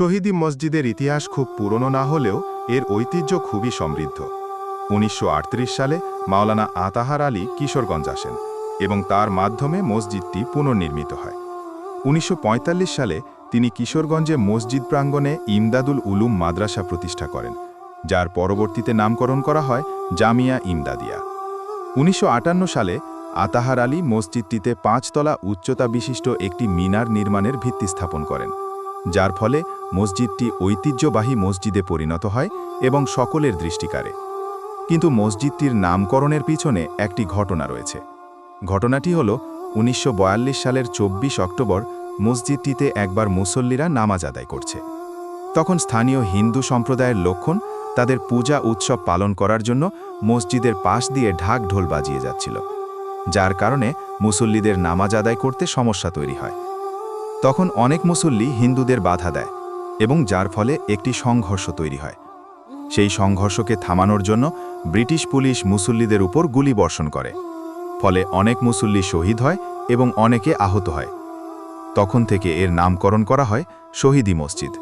শহীদি মসজিদের ইতিহাস খুব পুরনো না হলেও এর ঐতিহ্য খুবই সমৃদ্ধ। ১৯৩৮ সালে মাওলানা আতাহার আলী কিশোরগঞ্জ আসেন এবং তার মাধ্যমে মসজিদটি পুনর্নির্মিত হয়। ১৯৪৫ সালে তিনি কিশোরগঞ্জে মসজিদ প্রাঙ্গণে ইমদাদুল উলুম মাদ্রাসা প্রতিষ্ঠা করেন, যার পরবর্তীতে নামকরণ করা হয় জামিয়া ইমদাদিয়া। ১৯৫৮ সালে আতাহার আলী মসজিদটিতে ৫ তলা উচ্চতা বিশিষ্ট একটি মিনার নির্মাণের ভিত্তি স্থাপন করেন, যার ফলে মসজিদটি ঐতিহ্যবাহী মসজিদে পরিণত হয় এবং সকলের দৃষ্টি কাড়ে। কিন্তু মসজিদটির নামকরণের পিছনে একটি ঘটনা রয়েছে। ঘটনাটি হল ১৯৪২ সালের ২৪ অক্টোবর মসজিদটিতে একবার মুসল্লিরা নামাজ আদায় করছে। তখন স্থানীয় হিন্দু সম্প্রদায়ের লোকজন তাদের পূজা উৎসব পালন করার জন্য মসজিদের পাশ দিয়ে ঢাক ঢোল বাজিয়ে যাচ্ছিল, যার কারণে মুসল্লিদের নামাজ আদায় করতে সমস্যা তৈরি হয়। তখন অনেক মুসল্লি হিন্দুদের বাধা দেয় এবং যার ফলে একটি সংঘর্ষ তৈরি হয়। সেই সংঘর্ষকে থামানোর জন্য ব্রিটিশ পুলিশ মুসল্লিদের উপর গুলি বর্ষণ করে, ফলে অনেক মুসল্লি শহীদ হয় এবং অনেকে আহত হয়। তখন থেকে এর নামকরণ করা হয় শহীদি মসজিদ।